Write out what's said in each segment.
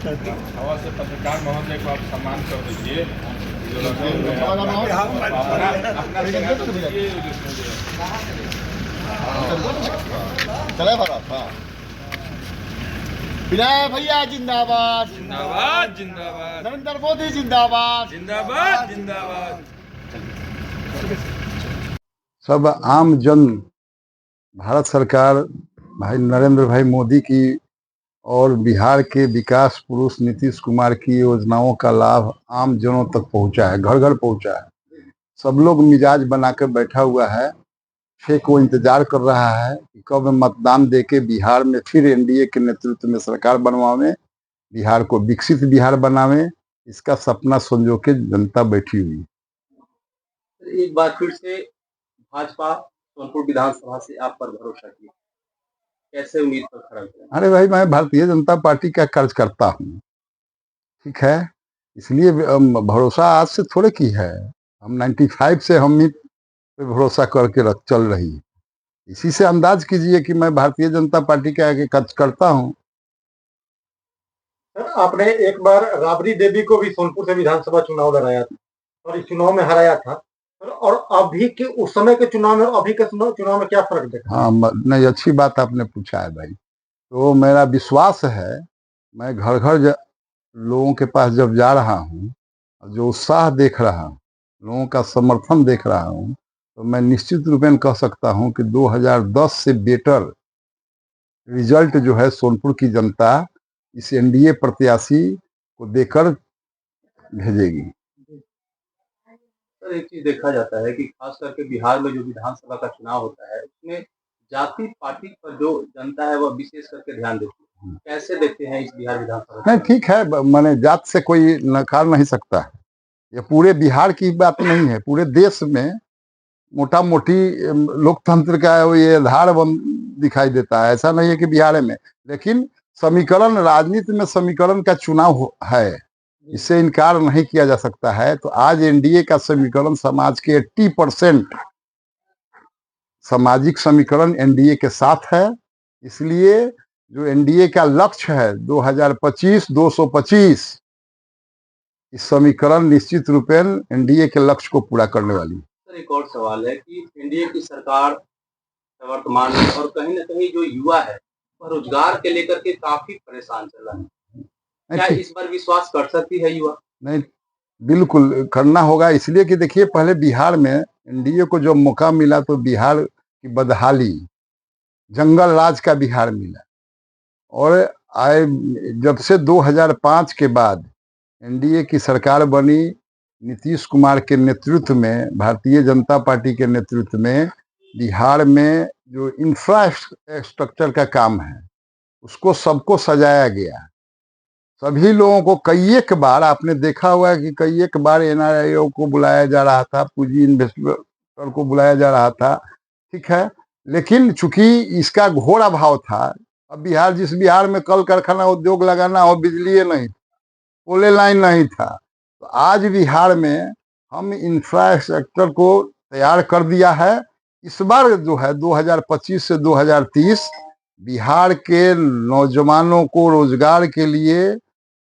हवा से पत्रकार महोदय को आप सम्मान कर दीजिए। चले भारत। हाँ, विनय भैया जिंदाबाद, जिंदाबाद जिंदाबाद, नरेंद्र मोदी जिंदाबाद, जिंदाबाद जिंदाबाद। सब आम जन भारत सरकार भाई नरेंद्र भाई मोदी की और बिहार के विकास पुरुष नीतीश कुमार की योजनाओं का लाभ आम जनों तक पहुंचा है, घर घर पहुंचा है। सब लोग मिजाज बनाकर बैठा हुआ है, फेक वो इंतजार कर रहा है कि कब मतदान देके बिहार में फिर एनडीए के नेतृत्व में सरकार बनवावे, बिहार को विकसित बिहार बनावे। इसका सपना संजो के जनता बैठी हुई है। एक बार फिर से भाजपा सोनपुर विधानसभा से आप पर भरोसा किया, कैसे उम्मीद पर खड़ा किया? अरे भाई, मैं भारतीय जनता पार्टी का कार्यकर्ता हूँ, ठीक है, इसलिए भरोसा आज से थोड़े की है। हम 95 से हम ही पे भरोसा करके चल रही है। इसी से अंदाज कीजिए कि मैं भारतीय जनता पार्टी का कार्यकर्ता हूँ। सर, आपने एक बार राबड़ी देवी को भी सोनपुर से विधानसभा चुनाव लड़ाया था और इस चुनाव में हराया था सर, और अभी के उस समय के चुनाव में अभी के चुनाव में क्या फर्क देखा? हाँ, नहीं, अच्छी बात आपने पूछा है भाई। तो मेरा विश्वास है, मैं घर घर लोगों के पास जब जा रहा हूँ, जो उत्साह देख रहा हूँ, लोगों का समर्थन देख रहा हूँ, तो मैं निश्चित रूप में कह सकता हूँ कि 2010 से बेटर रिजल्ट जो है सोनपुर की जनता इस एनडीए प्रत्याशी को देकर भेजेगी। सर, एक चीज देखा जाता है कि खास करके बिहार में जो विधानसभा का चुनाव होता है उसमें जाति पार्टी पर जो जनता है वह विशेष करके ध्यान देती है। कैसे देखते हैं इस बिहार विधानसभा? नहीं, ठीक है, मैंने जात से कोई नकार नहीं सकता है। ये पूरे बिहार की बात नहीं है, पूरे देश में मोटा मोटी लोकतंत्र का ये आधार दिखाई देता है। ऐसा नहीं है कि बिहार में, लेकिन समीकरण, राजनीति में समीकरण का चुनाव है, इससे इनकार नहीं किया जा सकता है। तो आज एनडीए का समीकरण समाज के 80% सामाजिक समीकरण एनडीए के साथ है। इसलिए जो एनडीए का लक्ष्य है 2025 225, इस समीकरण निश्चित रूपेण एनडीए के लक्ष्य को पूरा करने वाली है। सर, एक और सवाल है कि एनडीए की सरकार वर्तमान में और कहीं ना कहीं जो युवा है वह रोजगार के लेकर के काफी परेशान चल रहा है, क्या इस पर विश्वास कर सकती है युवा? नहीं, बिल्कुल करना होगा। इसलिए कि देखिए, पहले बिहार में एनडीए को जब मौका मिला तो बिहार की बदहाली, जंगल राज का बिहार मिला, और आए जब से 2005 के बाद एनडीए की सरकार बनी, नीतीश कुमार के नेतृत्व में, भारतीय जनता पार्टी के नेतृत्व में, बिहार में जो इंफ्रास्ट्रक्चर का काम है उसको सबको सजाया गया। सभी लोगों को कई एक बार आपने देखा हुआ है कि कई एक बार एनआरआईओ को बुलाया जा रहा था, पूंजी इन्वेस्टर को बुलाया जा रहा था, ठीक है, लेकिन चूंकि इसका घोर अभाव था। अब बिहार, जिस बिहार में कल कारखाना उद्योग लगाना हो, बिजली नहीं, पोले लाइन नहीं था, तो आज बिहार में हम इंफ्रास्ट्रक्चर को तैयार कर दिया है। इस बार जो है 2025 से 2030 बिहार के नौजवानों को रोजगार के लिए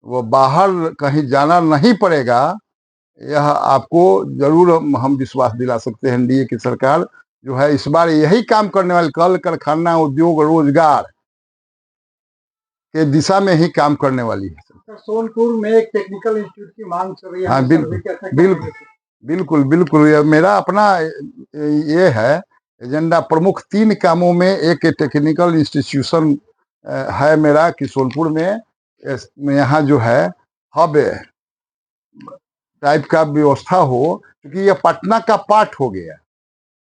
वो बाहर कहीं जाना नहीं पड़ेगा, यह आपको जरूर हम विश्वास दिला सकते हैं। एनडीए की सरकार जो है इस बार यही काम करने वाली, कल कारखाना उद्योग रोजगार के दिशा में ही काम करने वाली है। सर, सोनपुर में एक टेक्निकल इंस्टीट्यूट की मांग चल रही है। हाँ, बिल्कुल बिल्कुल बिल्कुल, ये मेरा अपना ये है एजेंडा। प्रमुख 3 कामों में एक टेक्निकल इंस्टीट्यूशन है मेरा कि सोनपुर में यहाँ जो है हब टाइप का व्यवस्था हो, क्योंकि यह पटना का पार्ट हो गया।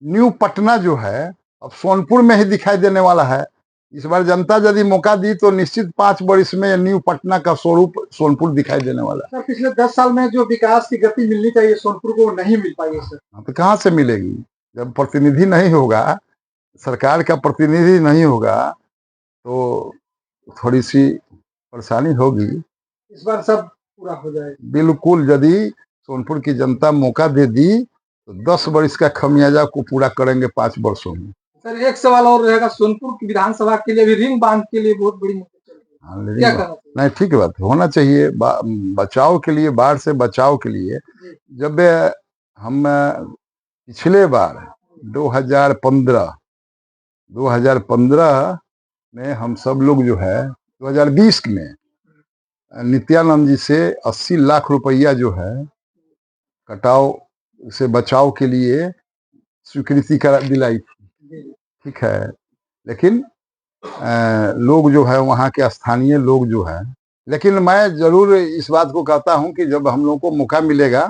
न्यू पटना जो है अब सोनपुर में ही दिखाई देने वाला है। इस बार जनता यदि मौका दी तो निश्चित 5 वर्ष में न्यू पटना का स्वरूप सोनपुर दिखाई देने वाला है। सर, पिछले 10 साल में जो विकास की गति मिलनी चाहिए सोनपुर को नहीं मिल पाई है सर। तो कहाँ से मिलेगी? जब प्रतिनिधि नहीं होगा, सरकार का प्रतिनिधि नहीं होगा, तो थोड़ी सी परेशानी होगी। इस बार सब पूरा हो जाएगा बिल्कुल, यदि सोनपुर की जनता मौका दे दी तो 10 वर्ष का खमियाजा को पूरा करेंगे 5 वर्षों में। सर, एक सवाल और रहेगा, सोनपुर की विधानसभा के लिए भी रिंग बांध के लिए बहुत बड़ी मुद्दे चल रही है। हाँ, लेकिन क्या कहना चाहिए? नहीं, ठीक बात होना चाहिए। बचाव के लिए, बाढ़ से बचाव के लिए जब हम पिछले बार 2015 में हम सब लोग जो है 2020 में नित्यानंद जी से 80 लाख रुपया जो है कटाव से बचाव के लिए स्वीकृति करा दिलाई थी, ठीक है। लेकिन लोग जो है वहाँ के स्थानीय लोग जो है, लेकिन मैं जरूर इस बात को कहता हूँ कि जब हम लोग को मौका मिलेगा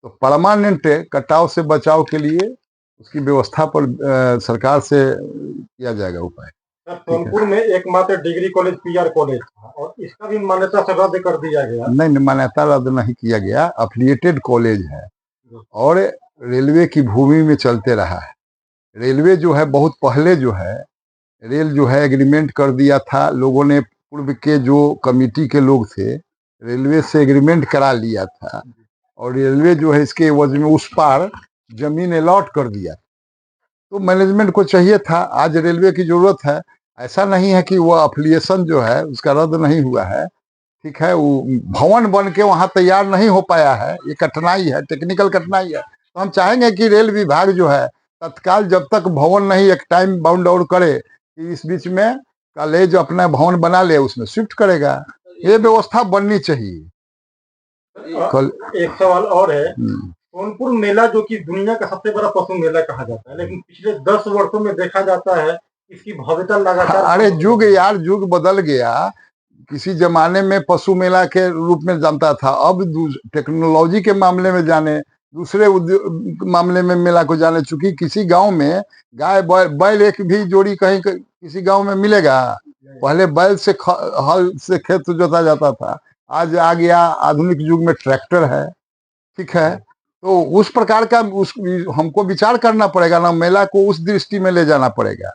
तो परमानेंट कटाव से बचाव के लिए उसकी व्यवस्था पर सरकार से किया जाएगा उपाय। सर, सोनपुर में एकमात्र डिग्री कॉलेज पीआर कॉलेज था और इसका भी मान्यता से रद्द कर दिया गया। नहीं, मान्यता रद्द नहीं किया गया, अफिलिएटेड कॉलेज है और रेलवे की भूमि में चलते रहा है। रेलवे जो है बहुत पहले जो है रेल जो है एग्रीमेंट कर दिया था, लोगों ने पूर्व के जो कमिटी के लोग थे रेलवे से एग्रीमेंट करा लिया था और रेलवे जो है इसके एवज में उस पार जमीन अलॉट कर दिया। तो मैनेजमेंट को चाहिए था, आज रेलवे की जरूरत है। ऐसा नहीं है कि वो अफिलिएशन जो है उसका रद्द नहीं हुआ है, ठीक है। वो भवन बन के वहाँ तैयार नहीं हो पाया है, ये कठिनाई है, टेक्निकल कठिनाई है। तो हम चाहेंगे कि रेल विभाग जो है तत्काल जब तक भवन नहीं एक टाइम बाउंड आउट करे कि इस बीच में कॉलेज अपना भवन बना ले, उसमें शिफ्ट करेगा। ये व्यवस्था बननी चाहिए। एक सवाल और है, सोनपुर मेला जो कि दुनिया का सबसे बड़ा पशु मेला कहा जाता है, लेकिन पिछले 10 वर्षों में देखा जाता है इसकी भव्यता लगातार। अरे युग यार, युग बदल गया। किसी जमाने में पशु मेला के रूप में जानता था, अब टेक्नोलॉजी के मामले में जाने, दूसरे मामले में मेला को जाने। चूंकि किसी गांव में गाय बैल एक भी जोड़ी कहीं किसी गांव में मिलेगा? पहले बैल से हल से खेत जोता जाता था, आज आ गया आधुनिक युग में ट्रैक्टर है, ठीक है। तो उस प्रकार का हमको विचार करना पड़ेगा ना, मेला को उस दृष्टि में ले जाना पड़ेगा।